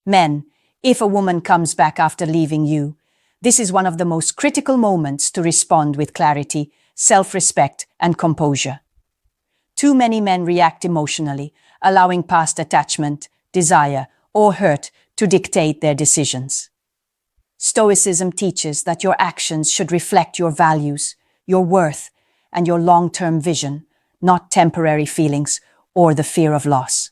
Men, if a woman comes back after leaving you, this is one of the most critical moments to respond with clarity, self-respect, and composure. Too many men react emotionally, allowing past attachment, desire, or hurt to dictate their decisions. Stoicism teaches that your actions should reflect your values, your worth, and your long-term vision, not temporary feelings or the fear of loss.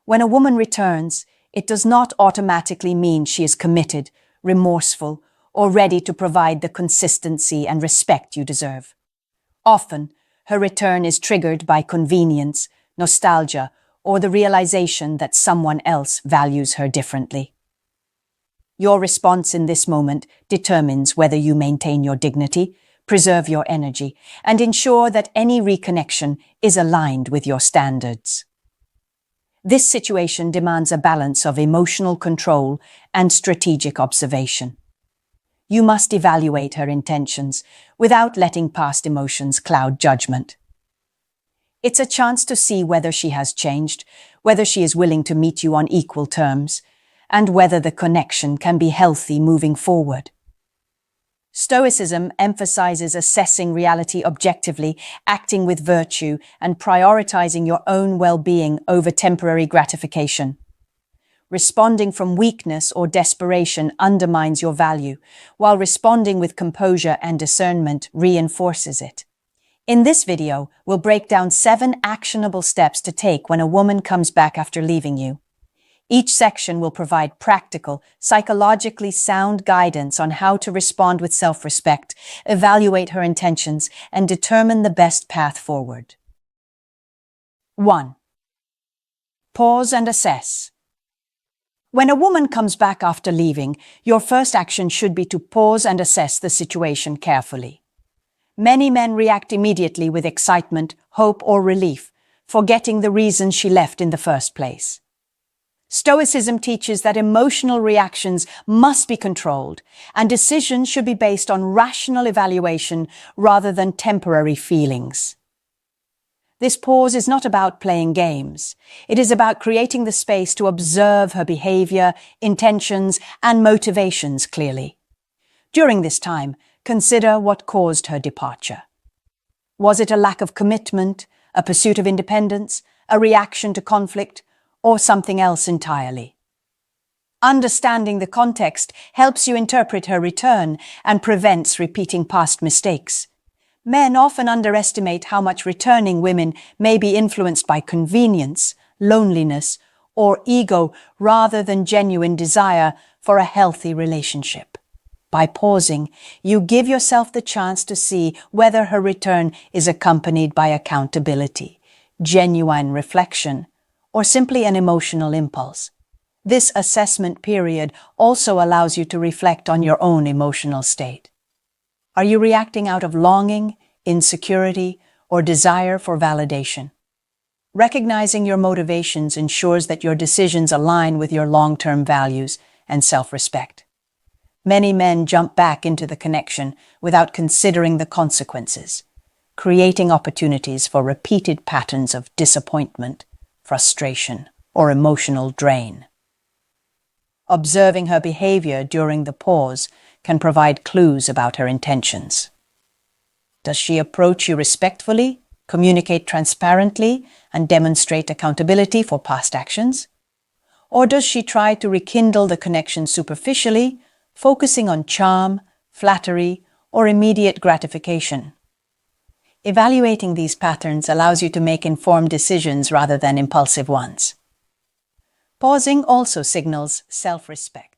When a woman returns, it does not automatically mean she is committed, remorseful, or ready to provide the consistency and respect you deserve. Often, her return is triggered by convenience, nostalgia, or the realization that someone else values her differently. Your response in this moment determines whether you maintain your dignity, preserve your energy, and ensure that any reconnection is aligned with your standards. This situation demands a balance of emotional control and strategic observation. You must evaluate her intentions without letting past emotions cloud judgment. It's a chance to see whether she has changed, whether she is willing to meet you on equal terms, and whether the connection can be healthy moving forward. Stoicism emphasizes assessing reality objectively, acting with virtue, and prioritizing your own well-being over temporary gratification. Responding from weakness or desperation undermines your value, while responding with composure and discernment reinforces it. In this video, we'll break down 7 actionable steps to take when a woman comes back after leaving you. Each section will provide practical, psychologically sound guidance on how to respond with self-respect, evaluate her intentions, and determine the best path forward. 1. Pause and assess. When a woman comes back after leaving, your first action should be to pause and assess the situation carefully. Many men react immediately with excitement, hope, or relief, forgetting the reason she left in the first place. Stoicism teaches that emotional reactions must be controlled, and decisions should be based on rational evaluation rather than temporary feelings. This pause is not about playing games. It is about creating the space to observe her behavior, intentions, and motivations clearly. During this time, consider what caused her departure. Was it a lack of commitment, a pursuit of independence, a reaction to conflict, or something else entirely? Understanding the context helps you interpret her return and prevents repeating past mistakes. Men often underestimate how much returning women may be influenced by convenience, loneliness, or ego rather than genuine desire for a healthy relationship. By pausing, you give yourself the chance to see whether her return is accompanied by accountability, genuine reflection, or simply an emotional impulse. This assessment period also allows you to reflect on your own emotional state. Are you reacting out of longing, insecurity, or desire for validation? Recognizing your motivations ensures that your decisions align with your long-term values and self-respect. Many men jump back into the connection without considering the consequences, creating opportunities for repeated patterns of disappointment, frustration, or emotional drain. Observing her behavior during the pause can provide clues about her intentions. Does she approach you respectfully, communicate transparently, and demonstrate accountability for past actions? Or does she try to rekindle the connection superficially, focusing on charm, flattery, or immediate gratification? Evaluating these patterns allows you to make informed decisions rather than impulsive ones. Pausing also signals self-respect.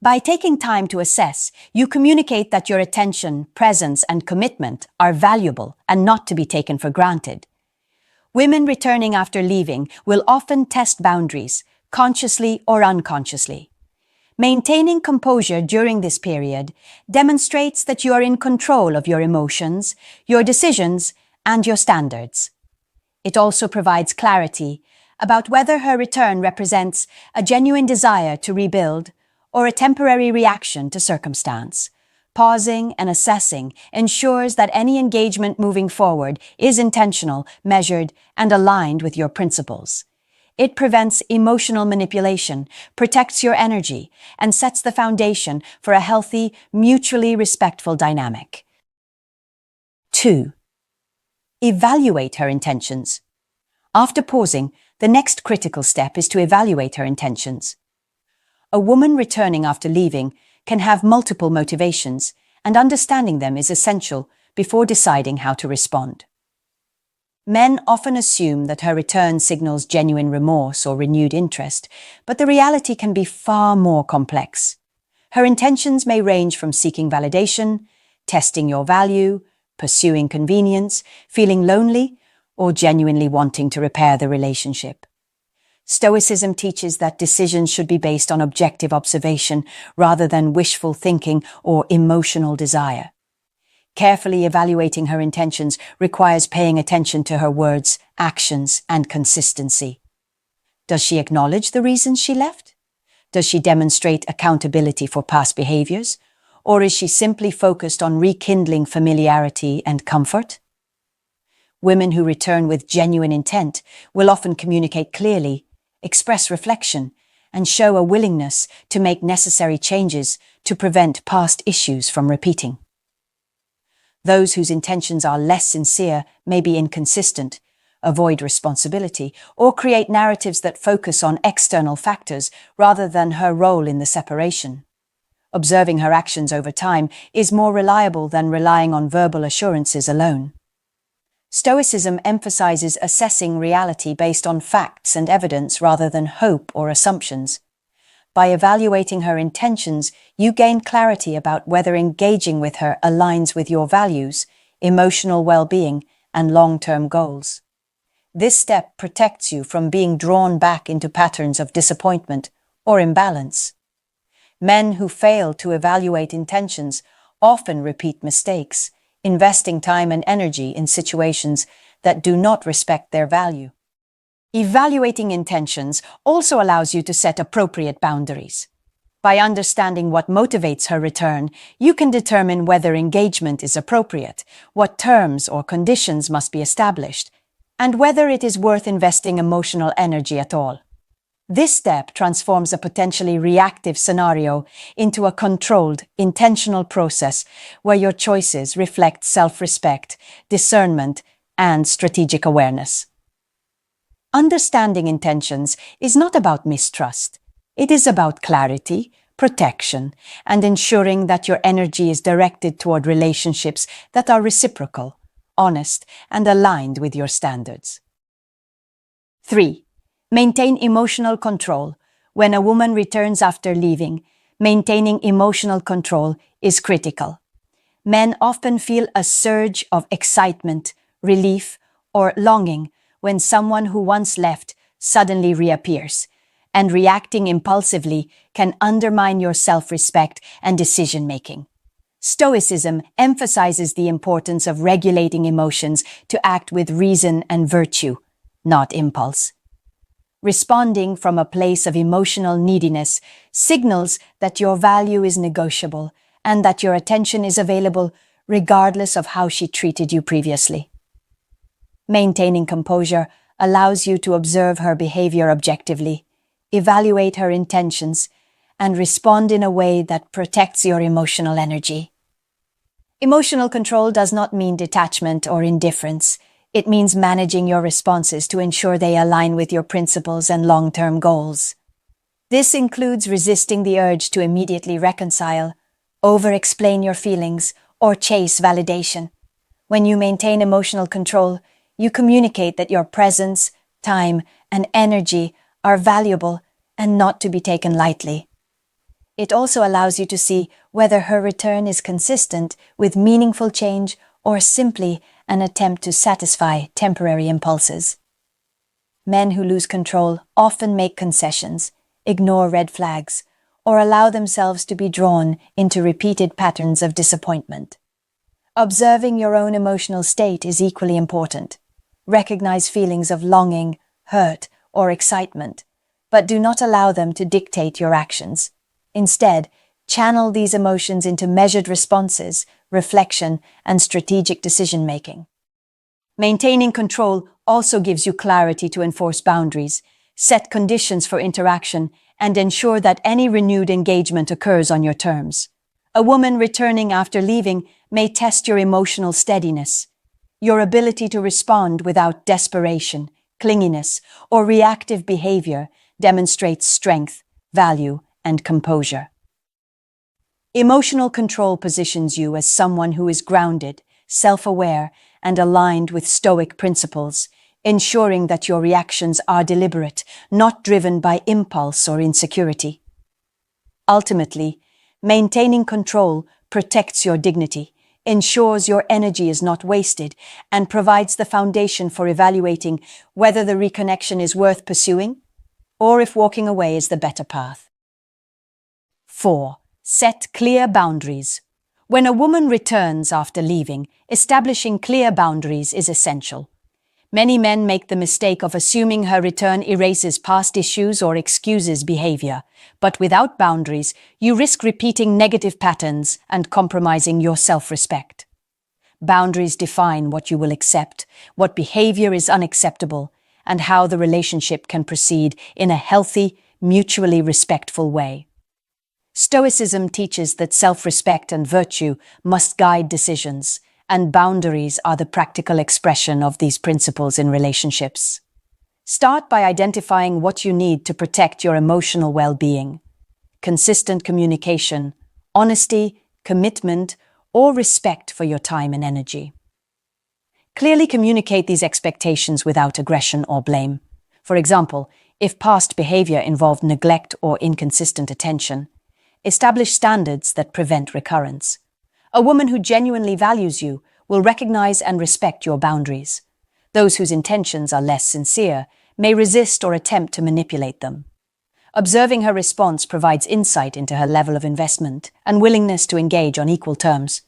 By taking time to assess, you communicate that your attention, presence, and commitment are valuable and not to be taken for granted. Women returning after leaving will often test boundaries, consciously or unconsciously. Maintaining composure during this period demonstrates that you are in control of your emotions, your decisions, and your standards. It also provides clarity about whether her return represents a genuine desire to rebuild or a temporary reaction to circumstance. Pausing and assessing ensures that any engagement moving forward is intentional, measured, and aligned with your principles. It prevents emotional manipulation, protects your energy, and sets the foundation for a healthy, mutually respectful dynamic. 2. Evaluate her intentions. After pausing, the next critical step is to evaluate her intentions. A woman returning after leaving can have multiple motivations, and understanding them is essential before deciding how to respond. Men often assume that her return signals genuine remorse or renewed interest, but the reality can be far more complex. Her intentions may range from seeking validation, testing your value, pursuing convenience, feeling lonely, or genuinely wanting to repair the relationship. Stoicism teaches that decisions should be based on objective observation rather than wishful thinking or emotional desire. Carefully evaluating her intentions requires paying attention to her words, actions, and consistency. Does she acknowledge the reasons she left? Does she demonstrate accountability for past behaviors? Or is she simply focused on rekindling familiarity and comfort? Women who return with genuine intent will often communicate clearly, express reflection, and show a willingness to make necessary changes to prevent past issues from repeating. Those whose intentions are less sincere may be inconsistent, avoid responsibility, or create narratives that focus on external factors rather than her role in the separation. Observing her actions over time is more reliable than relying on verbal assurances alone. Stoicism emphasizes assessing reality based on facts and evidence rather than hope or assumptions. By evaluating her intentions, you gain clarity about whether engaging with her aligns with your values, emotional well-being, and long-term goals. This step protects you from being drawn back into patterns of disappointment or imbalance. Men who fail to evaluate intentions often repeat mistakes, investing time and energy in situations that do not respect their value. Evaluating intentions also allows you to set appropriate boundaries. By understanding what motivates her return, you can determine whether engagement is appropriate, what terms or conditions must be established, and whether it is worth investing emotional energy at all. This step transforms a potentially reactive scenario into a controlled, intentional process where your choices reflect self-respect, discernment, and strategic awareness. Understanding intentions is not about mistrust. It is about clarity, protection, and ensuring that your energy is directed toward relationships that are reciprocal, honest, and aligned with your standards. 3. Maintain emotional control. When a woman returns after leaving, maintaining emotional control is critical. Men often feel a surge of excitement, relief, or longing when someone who once left suddenly reappears, and reacting impulsively can undermine your self-respect and decision-making. Stoicism emphasizes the importance of regulating emotions to act with reason and virtue, not impulse. Responding from a place of emotional neediness signals that your value is negotiable and that your attention is available regardless of how she treated you previously. Maintaining composure allows you to observe her behavior objectively, evaluate her intentions, and respond in a way that protects your emotional energy. Emotional control does not mean detachment or indifference. It means managing your responses to ensure they align with your principles and long-term goals. This includes resisting the urge to immediately reconcile, over-explain your feelings, or chase validation. When you maintain emotional control, you communicate that your presence, time, and energy are valuable and not to be taken lightly. It also allows you to see whether her return is consistent with meaningful change or simply an attempt to satisfy temporary impulses. Men who lose control often make concessions, ignore red flags, or allow themselves to be drawn into repeated patterns of disappointment. Observing your own emotional state is equally important. Recognize feelings of longing, hurt, or excitement, but do not allow them to dictate your actions. Instead, channel these emotions into measured responses, reflection, and strategic decision-making. Maintaining control also gives you clarity to enforce boundaries. set conditions for interaction, and ensure that any renewed engagement occurs on your terms. A woman returning after leaving may test your emotional steadiness, your ability to respond without desperation, clinginess, or reactive behavior demonstrates strength, value, and composure. Emotional control positions you as someone who is grounded, self-aware, and aligned with Stoic principles, ensuring that your reactions are deliberate, not driven by impulse or insecurity. Ultimately, maintaining control protects your dignity, ensures your energy is not wasted, and provides the foundation for evaluating whether the reconnection is worth pursuing or if walking away is the better path. 4. Set clear boundaries. When a woman returns after leaving, establishing clear boundaries is essential. Many men make the mistake of assuming her return erases past issues or excuses behavior, but without boundaries, you risk repeating negative patterns and compromising your self-respect. Boundaries define what you will accept, what behavior is unacceptable, and how the relationship can proceed in a healthy, mutually respectful way. Stoicism teaches that self-respect and virtue must guide decisions, and boundaries are the practical expression of these principles in relationships. Start by identifying what you need to protect your emotional well-being. Consistent communication, honesty, commitment, or respect for your time and energy. Clearly communicate these expectations without aggression or blame. For example, if past behavior involved neglect or inconsistent attention, establish standards that prevent recurrence. A woman who genuinely values you will recognize and respect your boundaries. Those whose intentions are less sincere may resist or attempt to manipulate them. Observing her response provides insight into her level of investment and willingness to engage on equal terms.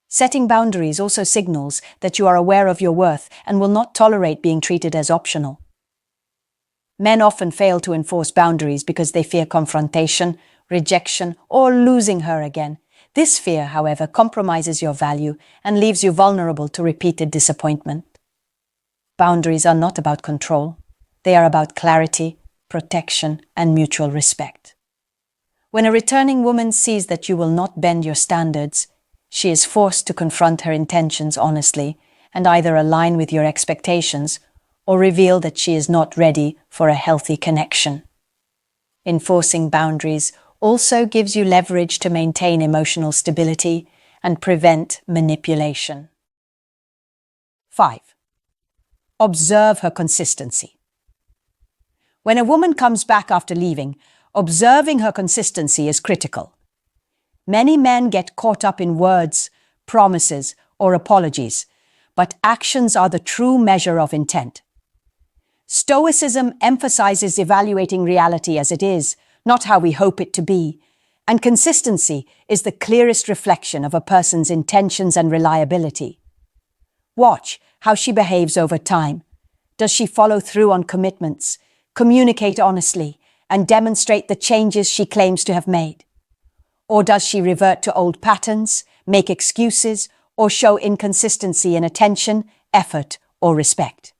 Setting boundaries also signals that you are aware of your worth and will not tolerate being treated as optional. Men often fail to enforce boundaries because they fear confrontation, rejection, or losing her again. This fear, however, compromises your value and leaves you vulnerable to repeated disappointment. Boundaries are not about control. They are about clarity, protection, and mutual respect. When a returning woman sees that you will not bend your standards, she is forced to confront her intentions honestly and either align with your expectations or reveal that she is not ready for a healthy connection. Enforcing boundaries also gives you leverage to maintain emotional stability and prevent manipulation. 5. Observe her consistency. When a woman comes back after leaving, observing her consistency is critical. Many men get caught up in words, promises, or apologies, but actions are the true measure of intent. Stoicism emphasizes evaluating reality as it is, not how we hope it to be, and consistency is the clearest reflection of a person's intentions and reliability. Watch how she behaves over time. Does she follow through on commitments, communicate honestly, and demonstrate the changes she claims to have made? Or does she revert to old patterns, make excuses, or show inconsistency in attention, effort, or respect?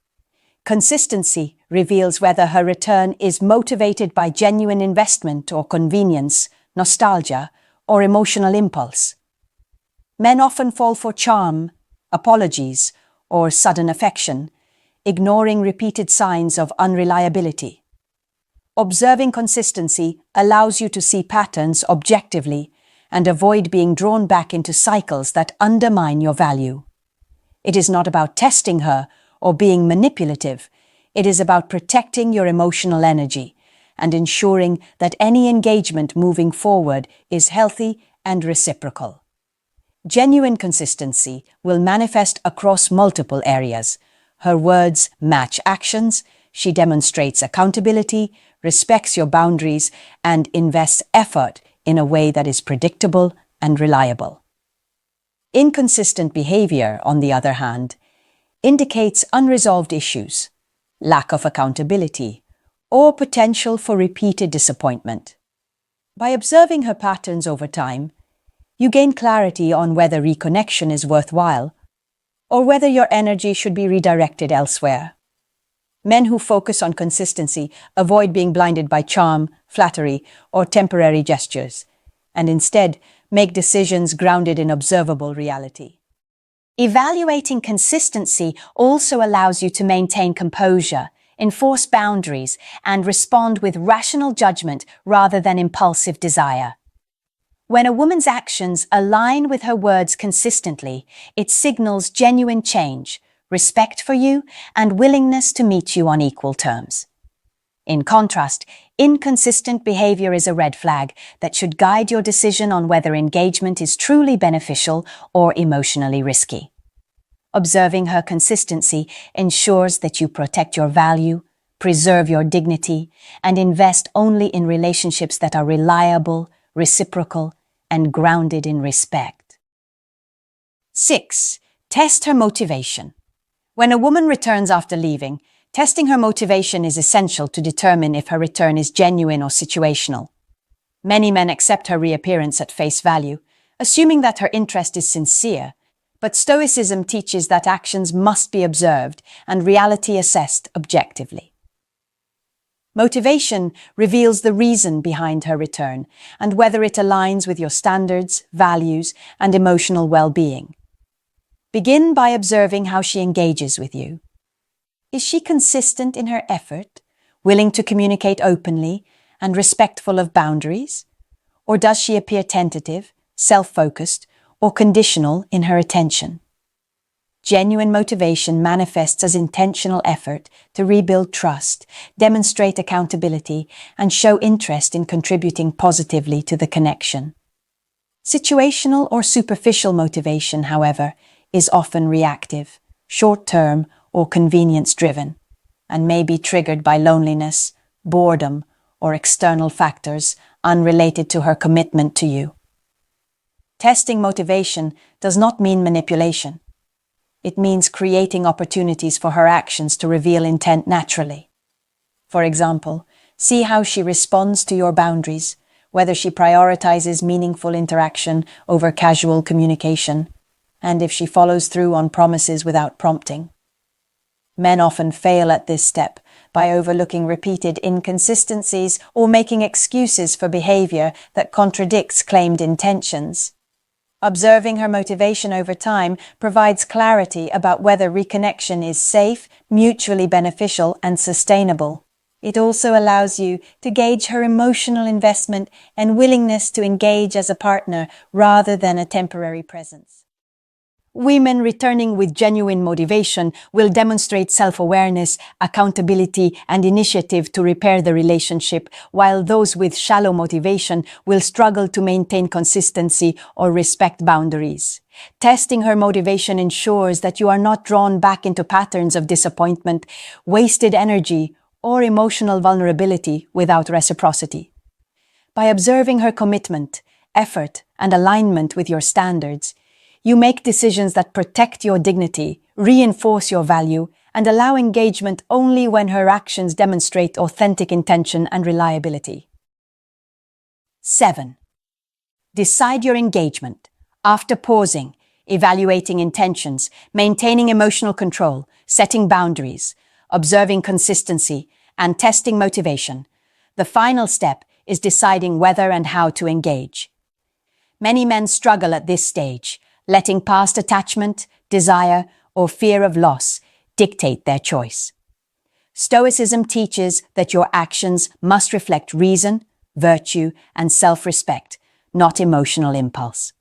Consistency reveals whether her return is motivated by genuine investment or convenience, nostalgia, or emotional impulse. Men often fall for charm, apologies, or sudden affection, ignoring repeated signs of unreliability. Observing consistency allows you to see patterns objectively and avoid being drawn back into cycles that undermine your value. It is not about testing her or being manipulative. It is about protecting your emotional energy and ensuring that any engagement moving forward is healthy and reciprocal. Genuine consistency will manifest across multiple areas. Her words match actions, she demonstrates accountability, respects your boundaries, and invests effort in a way that is predictable and reliable. Inconsistent behavior, on the other hand, indicates unresolved issues, lack of accountability, or potential for repeated disappointment. By observing her patterns over time, you gain clarity on whether reconnection is worthwhile or whether your energy should be redirected elsewhere. Men who focus on consistency avoid being blinded by charm, flattery, or temporary gestures, and instead make decisions grounded in observable reality. Evaluating consistency also allows you to maintain composure, enforce boundaries, and respond with rational judgment rather than impulsive desire. When a woman's actions align with her words consistently, it signals genuine change, respect for you, and willingness to meet you on equal terms. In contrast, inconsistent behavior is a red flag that should guide your decision on whether engagement is truly beneficial or emotionally risky. Observing her consistency ensures that you protect your value, preserve your dignity, and invest only in relationships that are reliable, reciprocal, and grounded in respect. 6. Test her motivation. When a woman returns after leaving, testing her motivation is essential to determine if her return is genuine or situational. Many men accept her reappearance at face value, assuming that her interest is sincere, but Stoicism teaches that actions must be observed and reality assessed objectively. Motivation reveals the reason behind her return and whether it aligns with your standards, values, and emotional well-being. Begin by observing how she engages with you. Is she consistent in her effort, willing to communicate openly, and respectful of boundaries? Or does she appear tentative, self-focused, or conditional in her attention? Genuine motivation manifests as intentional effort to rebuild trust, demonstrate accountability, and show interest in contributing positively to the connection. Situational or superficial motivation, however, is often reactive, short-term, or convenience-driven, and may be triggered by loneliness, boredom, or external factors unrelated to her commitment to you. Testing motivation does not mean manipulation. It means creating opportunities for her actions to reveal intent naturally. For example, see how she responds to your boundaries, whether she prioritizes meaningful interaction over casual communication, and if she follows through on promises without prompting. Men often fail at this step by overlooking repeated inconsistencies or making excuses for behavior that contradicts claimed intentions. Observing her motivation over time provides clarity about whether reconnection is safe, mutually beneficial, and sustainable. It also allows you to gauge her emotional investment and willingness to engage as a partner rather than a temporary presence. Women returning with genuine motivation will demonstrate self-awareness, accountability, and initiative to repair the relationship, while those with shallow motivation will struggle to maintain consistency or respect boundaries. Testing her motivation ensures that you are not drawn back into patterns of disappointment, wasted energy, or emotional vulnerability without reciprocity. By observing her commitment, effort, and alignment with your standards, you make decisions that protect your dignity, reinforce your value, and allow engagement only when her actions demonstrate authentic intention and reliability. 7. Decide your engagement. After pausing, evaluating intentions, maintaining emotional control, setting boundaries, observing consistency, and testing motivation, the final step is deciding whether and how to engage. Many men struggle at this stage, letting past attachment, desire, or fear of loss dictate their choice. Stoicism teaches that your actions must reflect reason, virtue, and self-respect, not emotional impulse.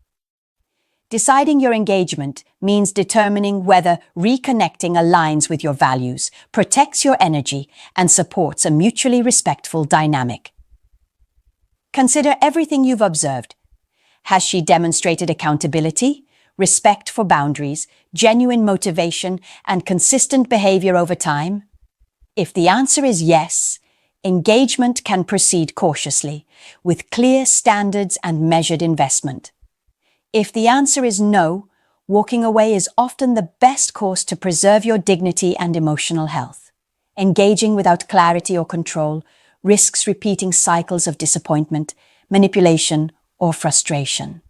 Deciding your engagement means determining whether reconnecting aligns with your values, protects your energy, and supports a mutually respectful dynamic. Consider everything you've observed. Has she demonstrated accountability, respect for boundaries, genuine motivation, and consistent behavior over time? If the answer is yes, engagement can proceed cautiously, with clear standards and measured investment. If the answer is no, walking away is often the best course to preserve your dignity and emotional health. Engaging without clarity or control risks repeating cycles of disappointment, manipulation, or frustration.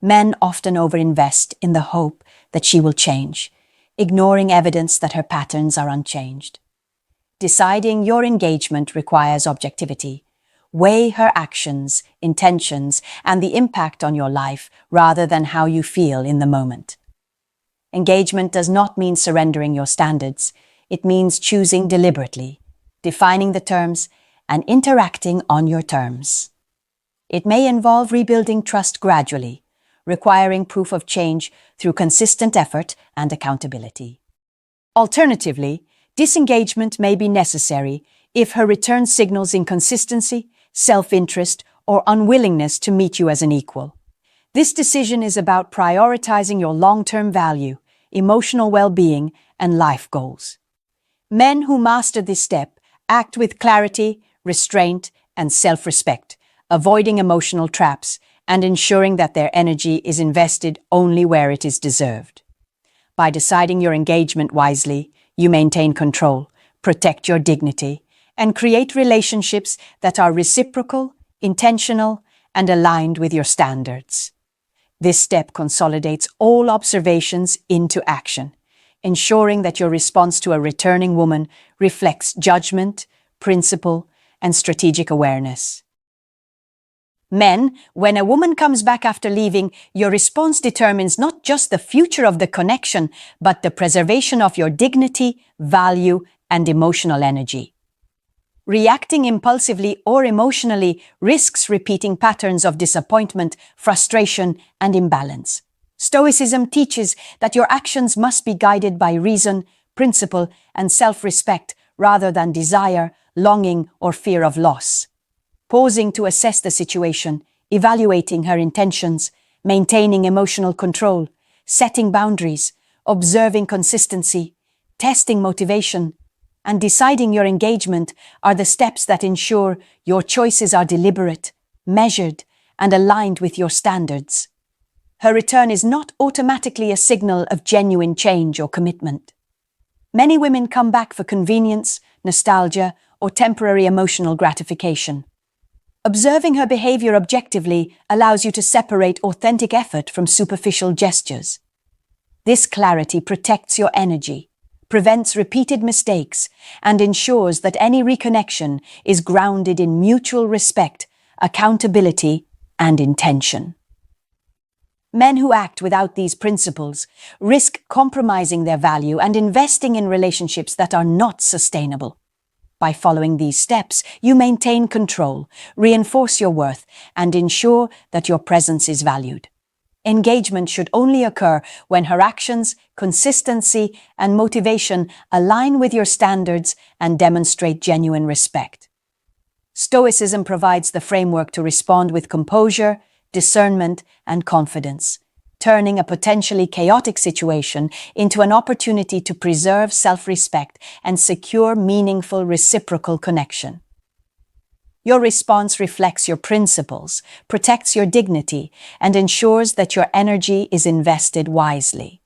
Men often overinvest in the hope that she will change, ignoring evidence that her patterns are unchanged. Deciding your engagement requires objectivity. Weigh her actions, intentions, and the impact on your life rather than how you feel in the moment. Engagement does not mean surrendering your standards. It means choosing deliberately, defining the terms, and interacting on your terms. It may involve rebuilding trust gradually, requiring proof of change through consistent effort and accountability. Alternatively, disengagement may be necessary if her return signals inconsistency, self-interest, or unwillingness to meet you as an equal. This decision is about prioritizing your long-term value, emotional well-being, and life goals. Men who master this step act with clarity, restraint, and self-respect, avoiding emotional traps and ensuring that their energy is invested only where it is deserved. By deciding your engagement wisely, you maintain control, protect your dignity, and create relationships that are reciprocal, intentional, and aligned with your standards. This step consolidates all observations into action, ensuring that your response to a returning woman reflects judgment, principle, and strategic awareness. Men, when a woman comes back after leaving, your response determines not just the future of the connection, but the preservation of your dignity, value, and emotional energy. Reacting impulsively or emotionally risks repeating patterns of disappointment, frustration, and imbalance. Stoicism teaches that your actions must be guided by reason, principle, and self-respect rather than desire, longing, or fear of loss. Pausing to assess the situation, evaluating her intentions, maintaining emotional control, setting boundaries, observing consistency, testing motivation, and deciding your engagement are the steps that ensure your choices are deliberate, measured, and aligned with your standards. Her return is not automatically a signal of genuine change or commitment. Many women come back for convenience, nostalgia, or temporary emotional gratification. Observing her behavior objectively allows you to separate authentic effort from superficial gestures. This clarity protects your energy, prevents repeated mistakes, and ensures that any reconnection is grounded in mutual respect, accountability, and intention. Men who act without these principles risk compromising their value and investing in relationships that are not sustainable. By following these steps, you maintain control, reinforce your worth, and ensure that your presence is valued. Engagement should only occur when her actions, consistency, and motivation align with your standards and demonstrate genuine respect. Stoicism provides the framework to respond with composure, discernment, and confidence, turning a potentially chaotic situation into an opportunity to preserve self-respect and secure meaningful reciprocal connection. Your response reflects your principles, protects your dignity, and ensures that your energy is invested wisely.